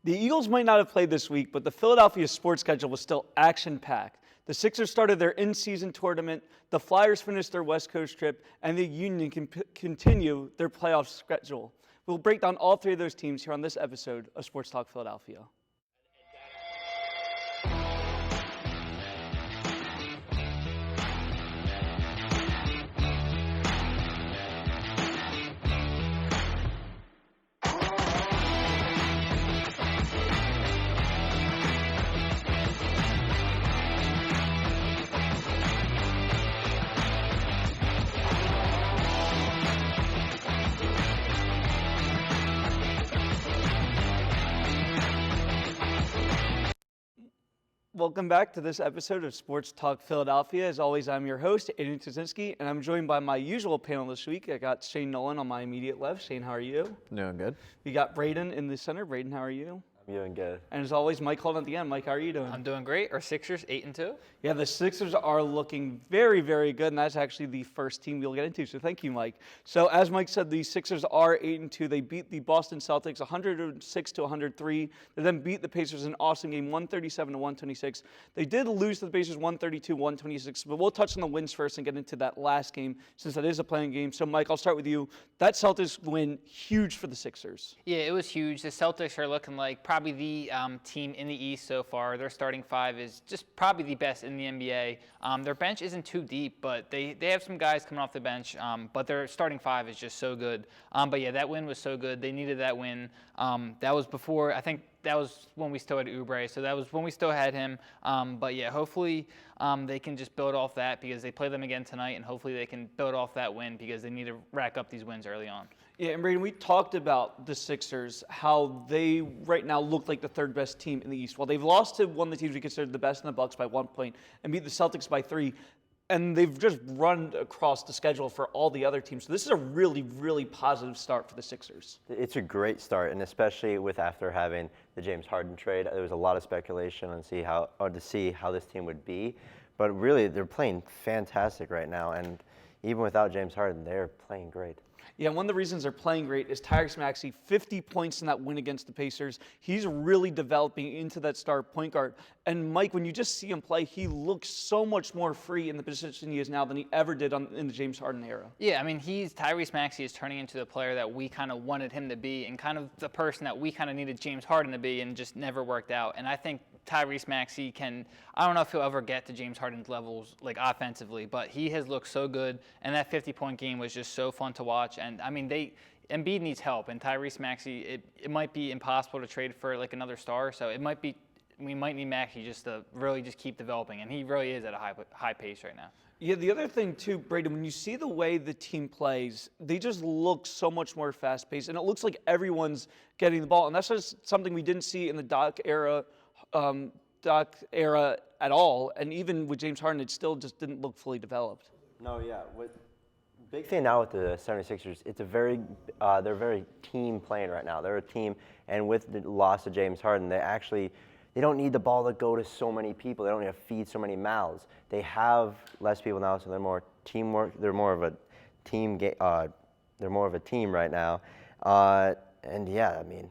The Eagles might not have played this week, but the Philadelphia sports schedule was still action-packed. The Sixers started their in-season tournament, the Flyers finished their West Coast trip, and the Union can continue their playoff schedule. We'll break down all three of those teams here on this episode of Sports Talk Philadelphia. Welcome back to this episode of Sports Talk Philadelphia. As always, I'm your host, Aiden Tuzinski, and I'm joined by my usual panel this week. I got Shane Nolan on my immediate left. Shane, how are you? Doing good. We got Braden in the center. Braden, how are you? I'm doing good. And as always, Mike called at the end. Mike, how are you doing? I'm doing great. Our Sixers 8-2. Yeah, the Sixers are looking very, very good, and that's actually the first team we'll get into. So thank you, Mike. So as Mike said, the Sixers are 8-2. They beat the Boston Celtics 106-103. They then beat the Pacers in an awesome game, 137-126. They did lose to the Pacers 132-126, but we'll touch on the wins first and get into that last game since that is a playing game. So Mike, I'll start with you. That Celtics win, huge for the Sixers. Yeah, it was huge. The Celtics are looking like probably the team in the East so far. Their starting five is just probably the best in the NBA. Their bench isn't too deep, but they have some guys coming off the bench, but their starting five is just so good. But yeah, that win was so good. They needed that win. That was before, I think, that was when we still had Oubre, so that was when we still had him. But yeah, hopefully they can just build off that because they play them again tonight, and hopefully they can build off that win because they need to rack up these wins early on. Yeah, and Braden, we talked about the Sixers, how they right now look like the third best team in the East. Well, they've lost to one of the teams we consider the best in the Bucks by 1 point and beat the Celtics by 3. And they've just run across the schedule for all the other teams. So this is a really, really positive start for the Sixers. It's a great start, and especially with after having the James Harden trade, there was a lot of speculation on to see how this team would be. But really, they're playing fantastic right now, and even without James Harden, they're playing great. Yeah, one of the reasons they're playing great is Tyrese Maxey, 50 points in that win against the Pacers. He's really developing into that star point guard. And Mike, when you just see him play, he looks so much more free in the position he is now than he ever did in the James Harden era. Yeah, I mean, Tyrese Maxey is turning into the player that we kind of wanted him to be and kind of the person that we kind of needed James Harden to be and just never worked out. And I think Tyrese Maxey I don't know if he'll ever get to James Harden's levels, like offensively, but he has looked so good, and that 50-point game was just so fun to watch. And I mean, Embiid needs help, and Tyrese Maxey, it might be impossible to trade for like another star, so we might need Maxey just to really just keep developing, and he really is at a high pace right now. Yeah, the other thing too, Braden, when you see the way the team plays, they just look so much more fast-paced, and it looks like everyone's getting the ball, and that's just something we didn't see in the Doc era at all, and even with James Harden, it still just didn't look fully developed. No, yeah. Big thing now with the 76ers, they're very team playing right now. They're a team, and with the loss of James Harden, they don't need the ball to go to so many people. They don't need to feed so many mouths. They have less people now, so they're more teamwork. They're more of a team. They're more of a team right now, and yeah, I mean,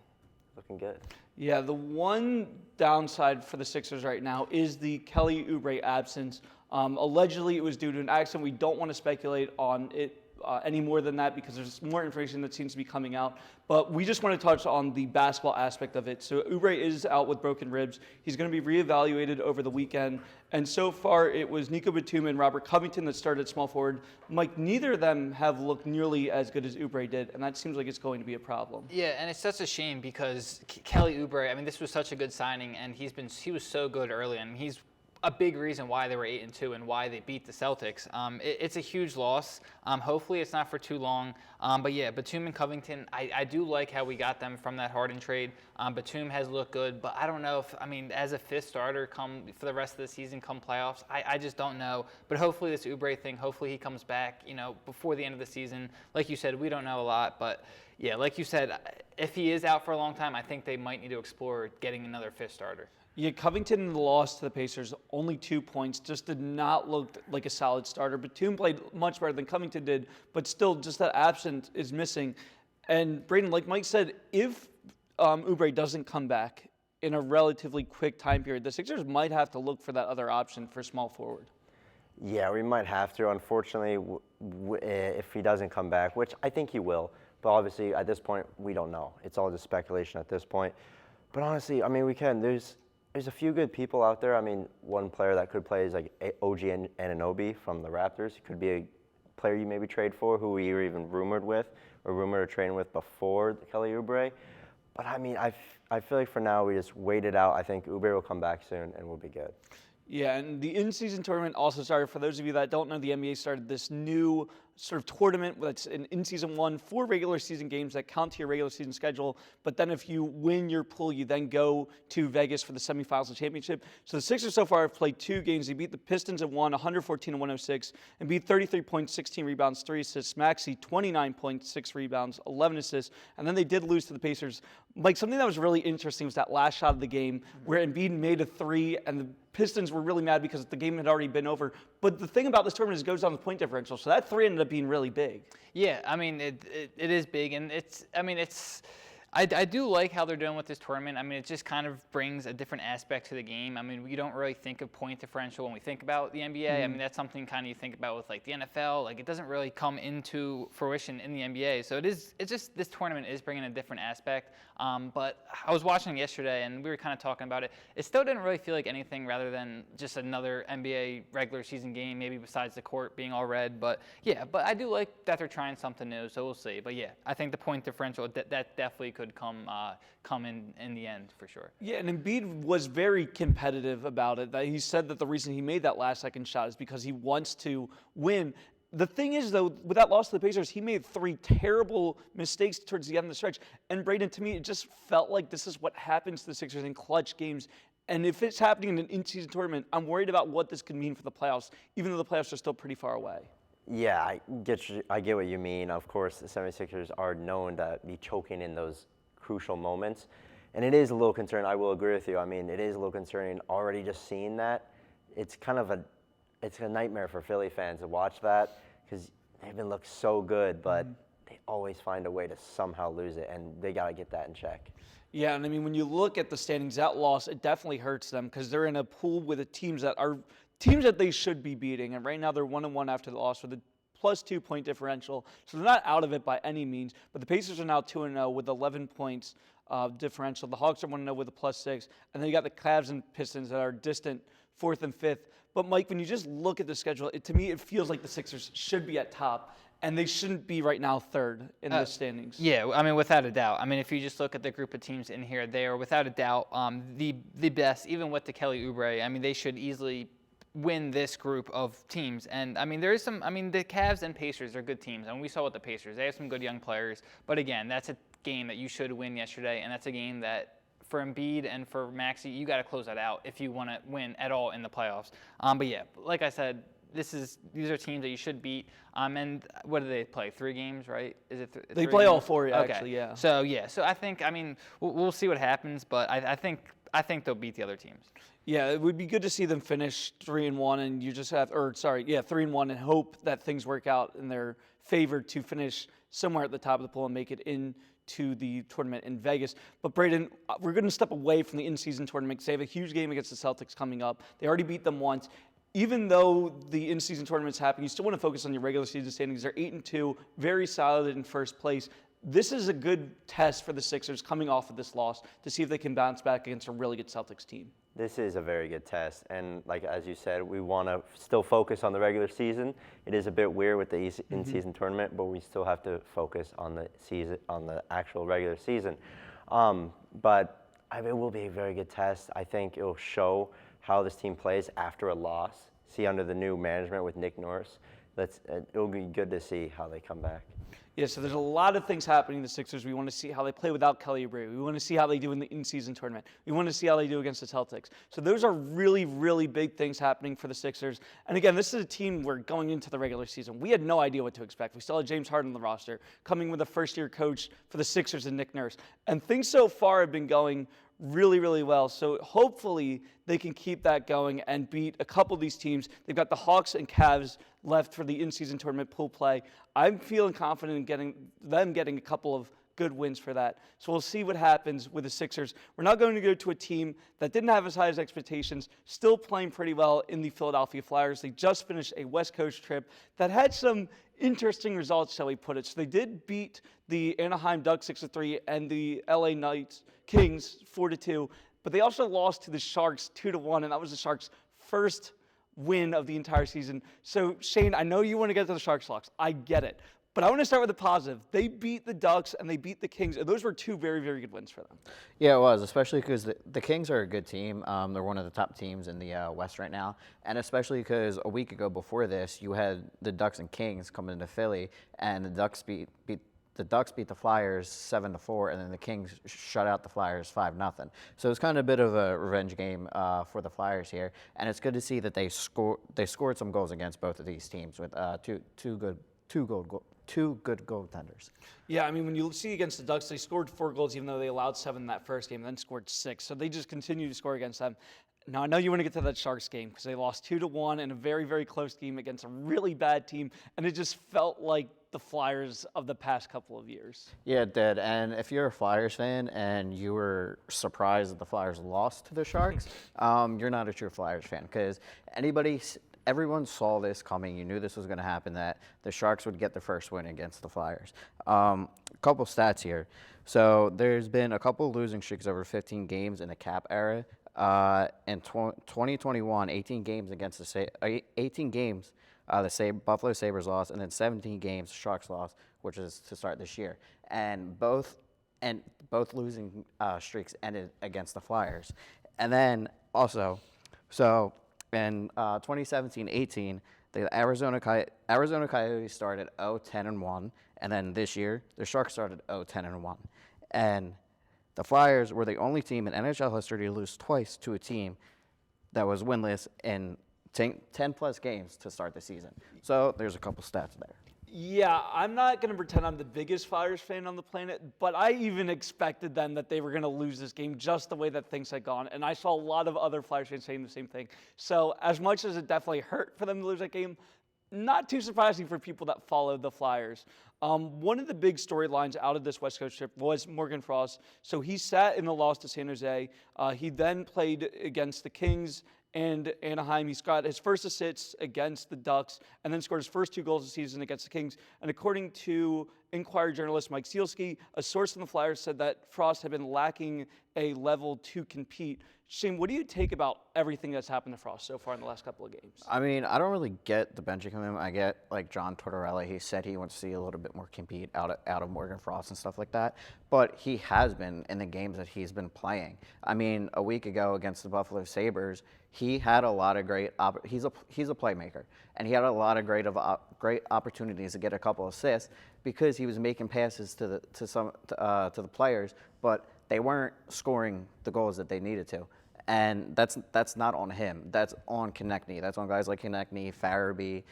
looking good. Yeah, the one downside for the Sixers right now is the Kelly Oubre absence. Allegedly, it was due to an accident. We don't want to speculate on it any more than that because there's more information that seems to be coming out. But we just want to touch on the basketball aspect of it. So Oubre is out with broken ribs. He's going to be reevaluated over the weekend. And so far, it was Nico Batum and Robert Covington that started at small forward. Mike, neither of them have looked nearly as good as Oubre did, and that seems like it's going to be a problem. Yeah, and it's such a shame because Kelly Oubre, I mean, this was such a good signing, and he was so good early, and he's a big reason why they were 8-2 and why they beat the Celtics. It's a huge loss. Hopefully it's not for too long. But yeah, Batum and Covington, I do like how we got them from that Harden trade. Batum has looked good, but I don't know as a fifth starter for the rest of the season come playoffs, I just don't know. But hopefully this Oubre thing, hopefully he comes back, before the end of the season. Like you said, we don't know a lot, but yeah, like you said, if he is out for a long time, I think they might need to explore getting another fifth starter. Yeah, Covington in the loss to the Pacers, only 2 points, just did not look like a solid starter. Batum played much better than Covington did, but still just that absence is missing. And Braden, like Mike said, if Oubre doesn't come back in a relatively quick time period, the Sixers might have to look for that other option for small forward. Yeah, we might have to. Unfortunately, if he doesn't come back, which I think he will, but obviously at this point we don't know. It's all just speculation at this point. But honestly, I mean, we can. There's a few good people out there. I mean, one player that could play is like OG Anunoby from the Raptors. He could be a player you maybe trade for, who we were even rumored of trading with before Kelly Oubre. But I mean, I feel like for now we just wait it out. I think Oubre will come back soon and we'll be good. Yeah, and the in-season tournament also started. For those of you that don't know, the NBA started this new sort of tournament that's an in-season one, 4 regular season games that count to your regular season schedule. But then if you win your pool, you then go to Vegas for the semifinals of the championship. So the Sixers so far have played 2 games. They beat the Pistons and won 114-106 and beat 33 points, 16 rebounds, 3 assists. Maxey, 29 points, 6 rebounds, 11 assists. And then they did lose to the Pacers. Like, something that was really interesting was that last shot of the game where Embiid made a 3 and the Pistons were really mad because the game had already been over. But the thing about this tournament is it goes down the point differential. So that 3 ended up being really big. Yeah, I mean, it is big. And I do like how they're doing with this tournament. I mean, it just kind of brings a different aspect to the game. I mean, we don't really think of point differential when we think about the NBA. I mean, that's something kind of you think about with like the NFL. Like, it doesn't really come into fruition in the NBA. So it's just this tournament is bringing a different aspect. But I was watching yesterday and we were kind of talking about it. It still didn't really feel like anything rather than just another NBA regular season game, maybe besides the court being all red. But yeah, but I do like that they're trying something new. So we'll see. But yeah, I think the point differential, that definitely could come in the end for sure. Yeah, and Embiid was very competitive about it. He said that the reason he made that last second shot is because he wants to win. The thing is, though, with that loss to the Pacers, he made 3 terrible mistakes towards the end of the stretch. And Braden, to me, it just felt like this is what happens to the Sixers in clutch games. And if it's happening in an in-season tournament, I'm worried about what this could mean for the playoffs, even though the playoffs are still pretty far away. Yeah, I get what you mean. Of course, the 76ers are known to be choking in those crucial moments. And it is a little concerning. I will agree with you. I mean, it is a little concerning already just seeing that. It's kind of it's a nightmare for Philly fans to watch that because they've been looked so good, but they always find a way to somehow lose it, and they got to get that in check. Yeah, and I mean, when you look at the standings, that loss, it definitely hurts them because they're in a pool with the teams that they should be beating. And right now they're 1-1 after the loss with a +2 point differential. So they're not out of it by any means. But the Pacers are now 2-0 with 11 points differential. The Hawks are 1-0 with a +6. And then you got the Cavs and Pistons that are distant 4th and 5th. But Mike, when you just look at the schedule, to me it feels like the Sixers should be at top. And they shouldn't be right now 3rd in the standings. Yeah, I mean, without a doubt. I mean, if you just look at the group of teams in here, they are without a doubt the best, even with the Kelly Oubre. I mean, they should easily win this group of teams. And I mean, there is some, I mean, the Cavs and Pacers are good teams. I mean, we saw with the Pacers, they have some good young players. But again, that's a game that you should win yesterday. And that's a game that for Embiid and for Maxey, you got to close that out if you want to win at all in the playoffs. But yeah, like I said, these are teams that you should beat. And what do they play? 3 games, right? Is it? They play all 4, actually. Yeah. So yeah. So I think, I mean, we'll see what happens, but I think they'll beat the other teams. Yeah, it would be good to see them finish 3-1, and you just have, 3-1, and hope that things work out in their favor to finish somewhere at the top of the pool and make it into the tournament in Vegas. But Braden, we're going to step away from the in-season tournament because they have a huge game against the Celtics coming up. They already beat them once. Even though the in-season tournament's happening, you still want to focus on your regular season standings. They're 8-2, very solid in first place. This is a good test for the Sixers coming off of this loss to see if they can bounce back against a really good Celtics team. This is a very good test, and like as you said, we want to still focus on the regular season. It is a bit weird with the in-season tournament, but we still have to focus on the season, on the actual regular season. But it will be a very good test. I think it will show how this team plays after a loss. See under the new management with Nick Nurse, it'll be good to see how they come back. Yeah, so there's a lot of things happening in the Sixers. We want to see how they play without Kelly Oubre. We want to see how they do in the in-season tournament. We want to see how they do against the Celtics. So those are really, really big things happening for the Sixers. And again, this is a team where going into the regular season, we had no idea what to expect. We still had James Harden on the roster, coming with a first-year coach for the Sixers and Nick Nurse. And things so far have been going really, really well. So hopefully they can keep that going and beat a couple of these teams. They've got the Hawks and Cavs left for the in-season tournament pool play. I'm feeling confident in getting a couple of good wins for that. So we'll see what happens with the Sixers. We're now going to go to a team that didn't have as high as expectations, still playing pretty well in the Philadelphia Flyers. They just finished a West Coast trip that had some interesting results, shall we put it. So they did beat the Anaheim Ducks 6-3 and the LA Kings 4-2, but they also lost to the Sharks 2-1, and that was the Sharks' first win of the entire season. So Shane, I know you want to get to the Sharks loss. I get it. But I want to start with the positive. They beat the Ducks and they beat the Kings. And those were two very, very good wins for them. Yeah, it was, especially because the Kings are a good team. They're one of the top teams in the West right now. And especially because a week ago before this, you had the Ducks and Kings coming into Philly, and the Ducks beat the Flyers 7-4, and then the Kings shut out the Flyers 5-0. So it's kind of a bit of a revenge game for the Flyers here, and it's good to see that they scored some goals against both of these teams with two good goaltenders. Yeah, I mean, when you see against the Ducks, they scored 4 goals, even though they allowed 7 in that first game, and then scored 6. So they just continue to score against them. Now, I know you want to get to that Sharks game because they lost 2-1 in a very, very close game against a really bad team, and it just felt like the Flyers of the past couple of years. Yeah, it did. And if you're a Flyers fan and you were surprised that the Flyers lost to the Sharks, you're not a true Flyers fan, because everyone saw this coming. You knew this was going to happen, that the Sharks would get the first win against the Flyers. A couple stats here. So there's been a couple losing streaks over 15 games in the Cap era. In 2021, 18 games against the Buffalo Sabres lost, and then 17 games Sharks lost, which is to start this year. And both losing streaks ended against the Flyers. And then also, so in 2017-18, the Arizona Coyotes started 0-10-1, and then this year the Sharks started 0-10-1, and the Flyers were the only team in NHL history to lose twice to a team that was winless in 10-plus games to start the season. So there's a couple stats there. Yeah, I'm not going to pretend I'm the biggest Flyers fan on the planet, but I even expected then that they were going to lose this game just the way that things had gone. And I saw a lot of other Flyers fans saying the same thing. So as much as it definitely hurt for them to lose that game, not too surprising for people that followed the Flyers. One of the big storylines out of this West Coast trip was Morgan Frost. So he sat in the loss to San Jose. He then played against the Kings and Anaheim. He's got his first assists against the Ducks, and then scored his first 2 goals of the season against the Kings. And according to Inquirer journalist Mike Sealski, a source in the Flyers said that Frost had been lacking a level to compete. Shane, what do you take about everything that's happened to Frost so far in the last couple of games? I mean, I don't really get the benching of him. I get, like, John Tortorella. He said he wants to see a little bit more compete out of Morgan Frost and stuff like that. But he has been in the games that he's been playing. I mean, a week ago against the Buffalo Sabres, he had a lot of great he's a playmaker, and he had a lot of great opportunities to get a couple assists because he was making passes to the players, but they weren't scoring the goals that they needed to. And that's not on him. That's on Konechny. That's on guys like Konechny, Farabee,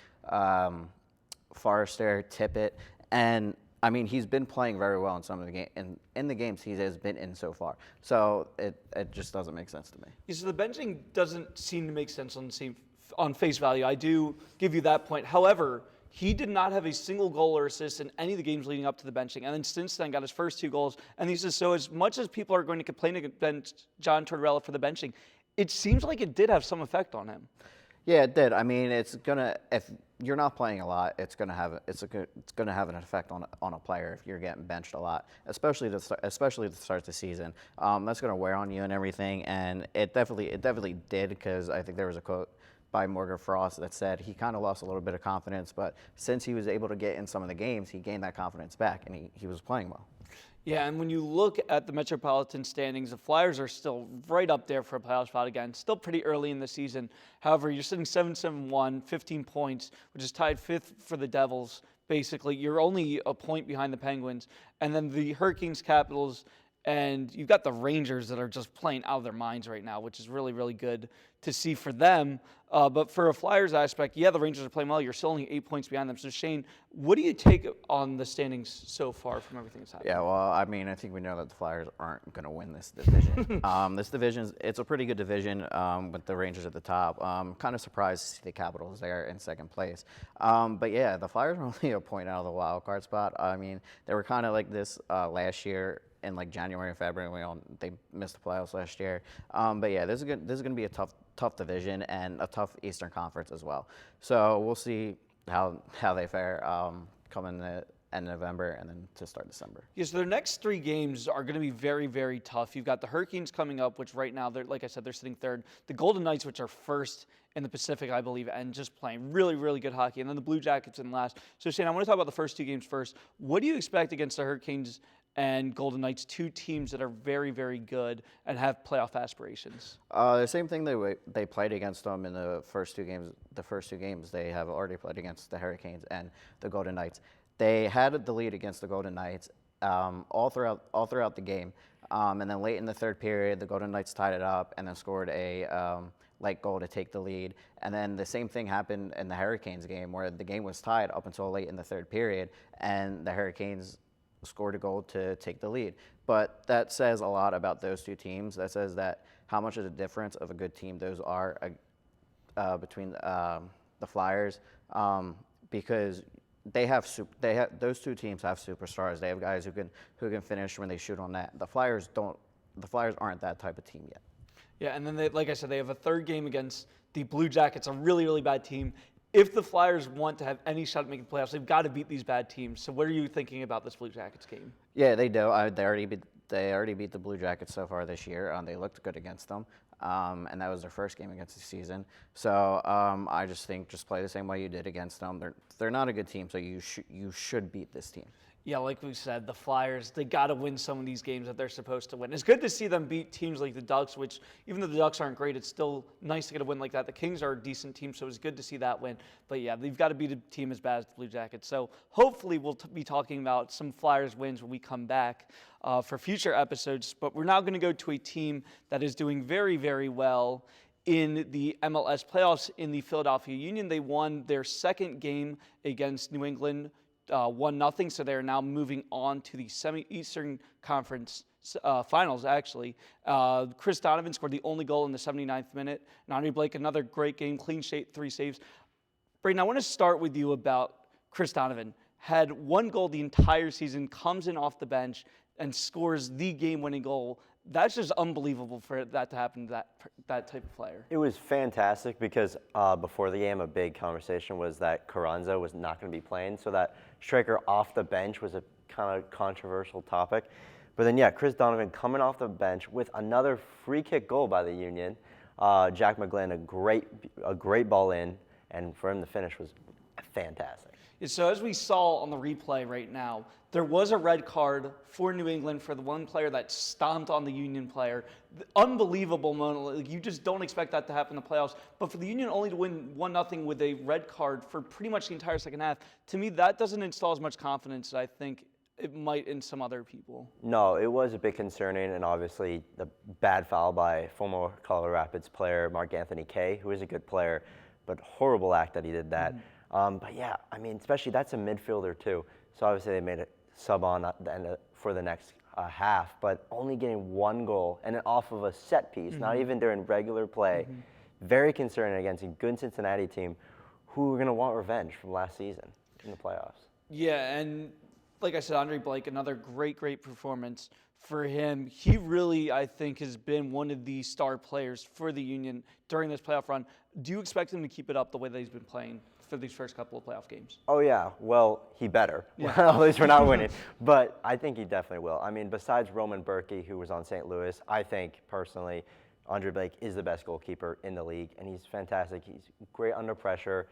Forrester, Tippett. And, I mean, he's been playing very well in some of the games. In the games he has been in so far. So it just doesn't make sense to me. Yeah, so the benching doesn't seem to make sense on face value. I do give you that point. However, he did not have a single goal or assist in any of the games leading up to the benching. And then since then got his first 2 goals. And he says, so as much as people are going to complain against John Tortorella for the benching, it seems like it did have some effect on him. Yeah, it did. I mean, if you're not playing a lot, it's gonna have an effect on a player if you're getting benched a lot, especially to start the season. That's gonna wear on you and everything, and it definitely did, because I think there was a quote by Morgan Frost that said he kind of lost a little bit of confidence, but since he was able to get in some of the games, he gained that confidence back, and he was playing well. Yeah, and when you look at the Metropolitan standings, the Flyers are still right up there for a playoff spot again. Still pretty early in the season. However, you're sitting 7-7-1, 15 points, which is tied 5th for the Devils. Basically, you're only a point behind the Penguins. And then the Hurricanes, Capitals, And you've got the Rangers that are just playing out of their minds right now, which is really, really good to see for them. But for a Flyers aspect, yeah, the Rangers are playing well. You're still only 8 points behind them. So, Shane, what do you take on the standings so far from everything that's happened? Yeah, well, I mean, I think we know that the Flyers aren't going to win this division. This division, it's a pretty good division with the Rangers at the top. Kind of surprised to see the Capitals there in second place. But yeah, the Flyers are only a point out of the wild card spot. I mean, they were kind of like this last year in like January and February. They missed the playoffs last year. But yeah, this is going to be a tough division and a tough Eastern Conference as well. So we'll see how they fare coming the end of November and then to start December. Yeah, so their next 3 games are going to be very, very tough. You've got the Hurricanes coming up, which right now, like I said, they're sitting third. The Golden Knights, which are first in the Pacific, I believe, and just playing really, really good hockey. And then the Blue Jackets in last. So, Shane, I want to talk about the first 2 games first. What do you expect against the Hurricanes and Golden Knights, 2 teams that are very, very good and have playoff aspirations? The same thing they played against them in the first 2 games. The first 2 games they have already played against the Hurricanes and the Golden Knights. They had the lead against the Golden Knights all throughout the game, and then late in the third period, the Golden Knights tied it up and then scored a late goal to take the lead. And then the same thing happened in the Hurricanes game, where the game was tied up until late in the third period, and the Hurricanes scored a goal to take the lead. But that says a lot about those 2 teams. That says that how much of a difference of a good team those are between the Flyers, because those 2 teams have superstars. They have guys who can finish when they shoot on net. The Flyers don't. The Flyers aren't that type of team yet. Yeah, and then like I said, they have a 3rd game against the Blue Jackets, a really, really bad team. If the Flyers want to have any shot at making playoffs, they've got to beat these bad teams. So what are you thinking about this Blue Jackets game? Yeah, they do. They already beat the Blue Jackets so far this year. They looked good against them, and that was their first game against the season. So I just think just play the same way you did against them. They're not a good team, so you should beat this team. Yeah, like we said, the Flyers, they got to win some of these games that they're supposed to win. It's good to see them beat teams like the Ducks, which even though the Ducks aren't great, it's still nice to get a win like that. The Kings are a decent team, so it's good to see that win. But yeah, they've got to beat a team as bad as the Blue Jackets. So hopefully we'll be talking about some Flyers wins when we come back for future episodes. But we're now going to go to a team that is doing very, very well in the MLS playoffs in the Philadelphia Union. They won their 2nd game against New England 1-0, so they're now moving on to the Eastern Conference Finals, actually. Chris Donovan scored the only goal in the 79th minute. And Andre Blake, another great game, clean sheet, 3 saves. Braden, I want to start with you about Chris Donovan. Had 1 goal the entire season, comes in off the bench, and scores the game-winning goal. That's just unbelievable for that to happen to that type of player. It was fantastic because before the game, a big conversation was that Carranza was not going to be playing, so that striker off the bench was a kind of controversial topic. But then, yeah, Chris Donovan coming off the bench with another free kick goal by the Union. Jack McGlynn, a great ball in, and for him the finish was fantastic. So as we saw on the replay right now, there was a red card for New England for the one player that stomped on the Union player. Unbelievable moment. Like, you just don't expect that to happen in the playoffs. But for the Union only to win 1-0 with a red card for pretty much the entire second half, to me that doesn't install as much confidence as I think it might in some other people. No, it was a bit concerning, and obviously the bad foul by former Colorado Rapids player Mark Anthony Kay, who is a good player, but horrible act that he did that. But yeah, I mean, especially that's a midfielder too. So obviously they made a sub on at the end for the next half, but only getting 1 goal and off of a set piece, not even during regular play. Very concerning against a good Cincinnati team who are going to want revenge from last season in the playoffs. Yeah, and like I said, Andre Blake, another great performance for him. He really, I think, has been one of the star players for the Union during this playoff run. Do you expect him to keep it up the way that he's been playing for these first couple of playoff games? Oh, yeah. Well, he better. Yeah. At least we're not winning. But I think he definitely will. I mean, besides Roman Berkey, who was on St. Louis, I think, personally, Andre Blake is the best goalkeeper in the league, and he's fantastic. He's great under pressure,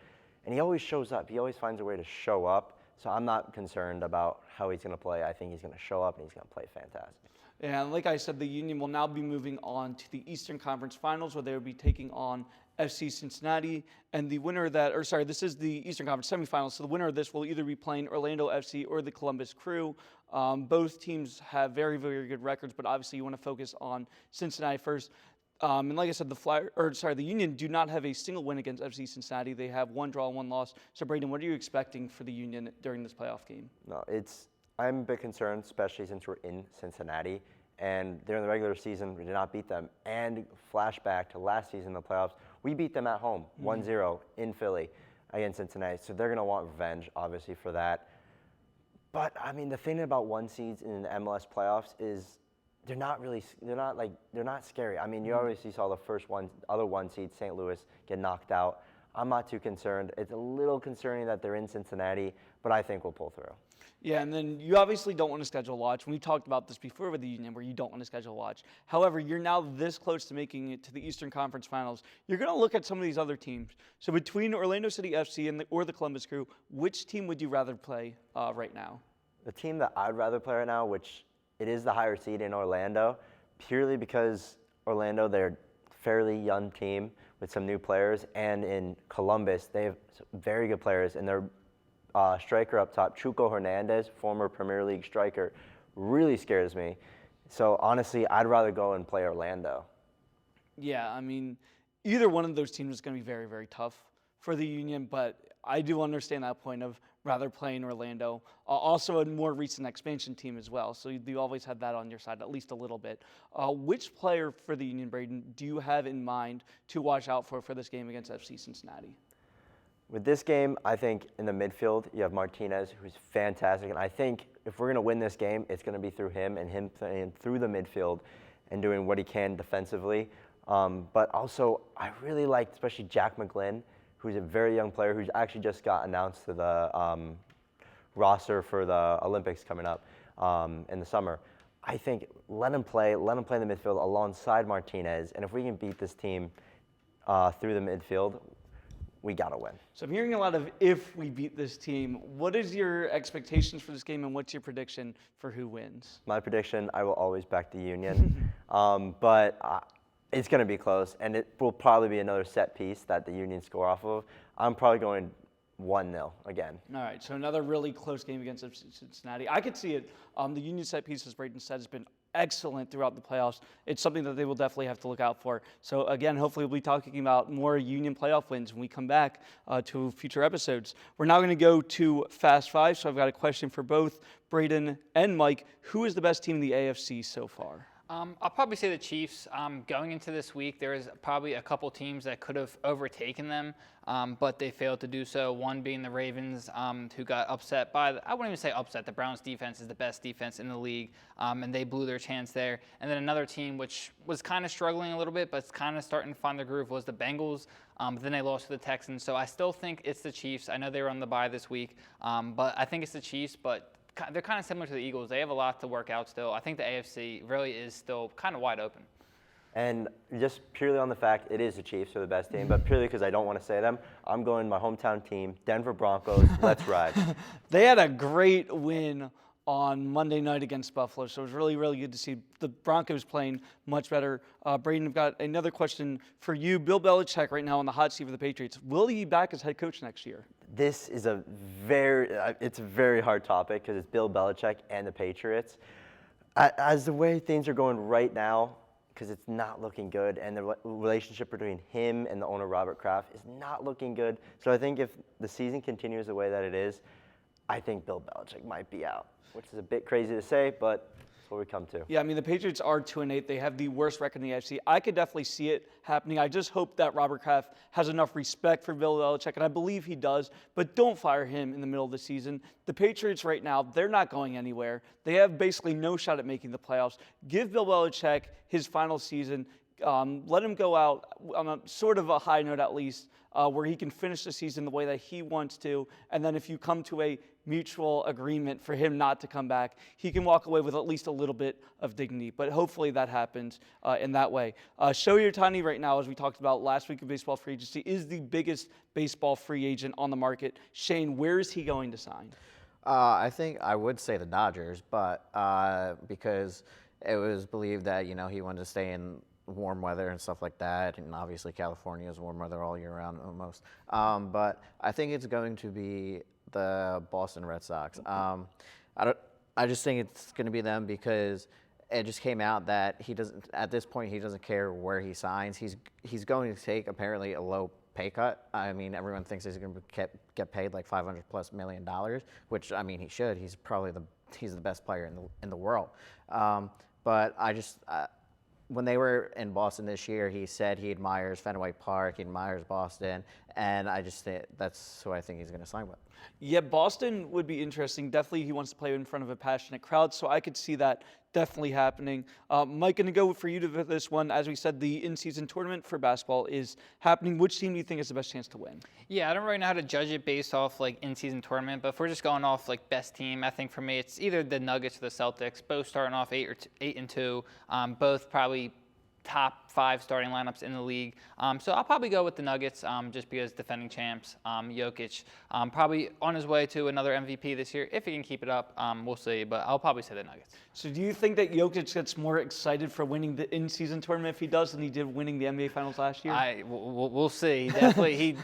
and he always shows up. He always finds a way to show up. So I'm not concerned about how he's going to play. I think he's going to show up, and he's going to play fantastic. And like I said, the Union will now be moving on to the Eastern Conference Finals, where they will be taking on FC Cincinnati, and the winner of that, or sorry, this is the Eastern Conference semifinals, so the winner of this will either be playing Orlando FC or the Columbus Crew. Both teams have very, very good records, but obviously you want to focus on Cincinnati first. And like I said, the Union do not have a single win against FC Cincinnati. They have 1 draw, 1 loss. So, Braden, what are you expecting for the Union during this playoff game? No, I'm a bit concerned, especially since we're in Cincinnati. And during the regular season, we did not beat them. And flashback to last season in the playoffs, we beat them at home, 1-0 in Philly against Cincinnati. So they're going to want revenge, obviously, for that. But, I mean, the thing about 1 seeds in the MLS playoffs is they're not scary. I mean, you obviously saw the other 1 seed, St. Louis, get knocked out. I'm not too concerned. It's a little concerning that they're in Cincinnati, but I think we'll pull through. Yeah, and then you obviously don't want to schedule a watch. We talked about this before with the Union, where you don't want to schedule a watch. However, you're now this close to making it to the Eastern Conference Finals. You're going to look at some of these other teams. So between Orlando City FC or the Columbus Crew, which team would you rather play right now? The team that I'd rather play right now, which it is the higher seed in Orlando, purely because Orlando, they're a fairly young team with some new players, and in Columbus, they have very good players, and their striker up top, Chuco Hernandez, former Premier League striker, really scares me. So honestly, I'd rather go and play Orlando. Yeah, I mean, either one of those teams is going to be very, very tough for the Union, but I do understand that point of rather playing Orlando. Also a more recent expansion team as well, so you always have that on your side, at least a little bit. Which player for the Union, Braden, do you have in mind to watch out for this game against FC Cincinnati? With this game, I think in the midfield, you have Martinez, who's fantastic. And I think if we're going to win this game, it's going to be through him and him playing through the midfield and doing what he can defensively. But also, I really like, especially Jack McGlynn, who's a very young player who's actually just got announced to the roster for the Olympics coming up in the summer. I think let him play in the midfield alongside Martinez. And if we can beat this team through the midfield, we got to win. So I'm hearing a lot of if we beat this team. What is your expectations for this game, and what's your prediction for who wins? My prediction, I will always back the Union. But it's going to be close, and it will probably be another set piece that the Union score off of. I'm probably going 1-0 again. All right, so another really close game against Cincinnati. I could see it. The Union set piece, as Braden said, has been excellent throughout the playoffs. It's something that they will definitely have to look out for. So again, hopefully we'll be talking about more Union playoff wins when we come back to future episodes. We're now going to go to Fast Five. So I've got a question for both Braden and Mike. Who is the best team in the AFC so far? I'll probably say the Chiefs. Going into this week, there is probably a couple teams that could have overtaken them, but they failed to do so. One being the Ravens, who got upset by, I wouldn't even say upset. The Browns defense is the best defense in the league, and they blew their chance there. And then another team, which was kind of struggling a little bit, but it's kind of starting to find their groove, was the Bengals. But then they lost to the Texans. So I still think it's the Chiefs. I know they were on the bye this week, but I think it's the Chiefs, but they're kind of similar to the Eagles. They have a lot to work out still. I think the AFC really is still kind of wide open. And just purely on the fact it is the Chiefs are the best team, but purely because I don't want to say them, I'm going my hometown team, Denver Broncos. Let's ride. They had a great win on Monday night against Buffalo, so it was really, really good to see the Broncos playing much better. Braden, I've got another question for you. Bill Belichick right now on the hot seat for the Patriots. Will he be back as head coach next year? This is a very hard topic because it's Bill Belichick and the Patriots. As the way things are going right now, because it's not looking good, and the relationship between him and the owner, Robert Kraft, is not looking good. So I think if the season continues the way that it is, I think Bill Belichick might be out, which is a bit crazy to say, but that's what we come to. Yeah, I mean, the Patriots are 2-8. They have the worst record in the AFC. I could definitely see it happening. I just hope that Robert Kraft has enough respect for Bill Belichick, and I believe he does, but don't fire him in the middle of the season. The Patriots right now, they're not going anywhere. They have basically no shot at making the playoffs. Give Bill Belichick his final season. Let him go out on a sort of a high note at least, where he can finish the season the way that he wants to. And then if you come to a mutual agreement for him not to come back, he can walk away with at least a little bit of dignity. But hopefully that happens in that way. Shohei Ohtani right now, as we talked about last week of baseball free agency, is the biggest baseball free agent on the market. Shane, where is he going to sign? I think I would say the Dodgers, but because it was believed that he wanted to stay in warm weather and stuff like that, and obviously California is warm weather all year round almost. But I think it's going to be the Boston Red Sox. I just think it's going to be them because it just came out that he doesn't. At this point, he doesn't care where he signs. He's going to take apparently a low pay cut. I mean, everyone thinks he's going to get paid like $500+ million, which I mean he should. He's probably the best player in the world. But I just. When they were in Boston this year, he said he admires Fenway Park, he admires Boston, and I just think that's who I think he's going to sign with. Yeah, Boston would be interesting. Definitely, he wants to play in front of a passionate crowd, so I could see that definitely happening. Mike, going to go for you to this one. As we said, the in-season tournament for basketball is happening. Which team do you think has the best chance to win? Yeah, I don't really know how to judge it based off like in-season tournament, but if we're just going off like best team, I think for me it's either the Nuggets or the Celtics. Both starting off 8-2, both probably top 5 starting lineups in the league. So I'll probably go with the Nuggets just because defending champs, Jokic, probably on his way to another MVP this year. If he can keep it up, we'll see, but I'll probably say the Nuggets. So do you think that Jokic gets more excited for winning the in-season tournament if he does than he did winning the NBA Finals last year? We'll see. Definitely,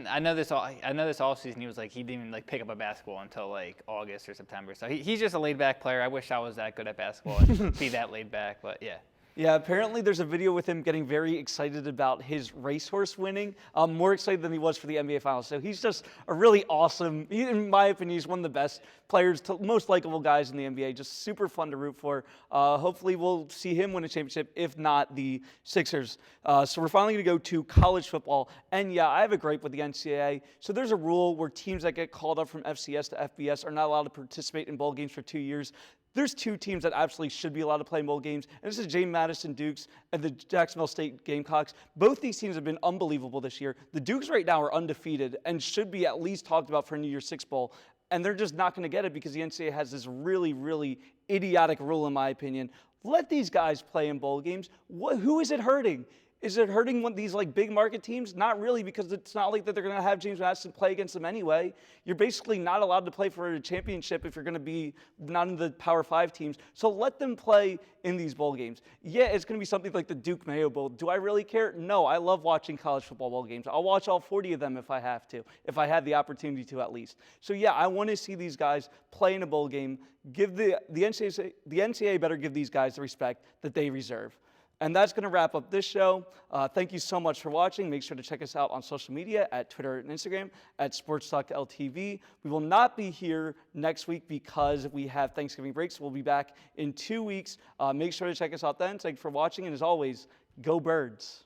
I know this offseason he was like he didn't even like pick up a basketball until like August or September. So he's just a laid-back player. I wish I was that good at basketball and be that laid back, but yeah. Yeah, apparently there's a video with him getting very excited about his racehorse winning, more excited than he was for the NBA Finals. So he's just a really awesome, in my opinion, he's one of the best players, most likable guys in the NBA, just super fun to root for. Hopefully we'll see him win a championship, if not the Sixers. So we're finally going to go to college football. And yeah, I have a gripe with the NCAA. So there's a rule where teams that get called up from FCS to FBS are not allowed to participate in bowl games for 2 years. There's 2 teams that absolutely should be allowed to play in bowl games, and this is James Madison Dukes and the Jacksonville State Gamecocks. Both these teams have been unbelievable this year. The Dukes right now are undefeated and should be at least talked about for a New Year's Six Bowl, and they're just not going to get it because the NCAA has this really, really idiotic rule, in my opinion. Let these guys play in bowl games. Who is it hurting? Is it hurting one of these like big market teams? Not really, because it's not like that they're going to have James Madison play against them anyway. You're basically not allowed to play for a championship if you're going to be not in the Power 5 teams. So let them play in these bowl games. Yeah, it's going to be something like the Duke Mayo Bowl. Do I really care? No, I love watching college football bowl games. I'll watch all 40 of them if I have to, if I had the opportunity to at least. So yeah, I want to see these guys play in a bowl game. Give the NCAA better give these guys the respect that they deserve. And that's going to wrap up this show. Thank you so much for watching. Make sure to check us out on social media at Twitter and Instagram at SportsTalk LTV. We will not be here next week because we have Thanksgiving breaks. We'll be back in 2 weeks. Make sure to check us out then. Thank you for watching. And as always, go Birds.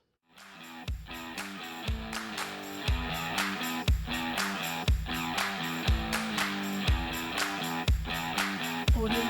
Audio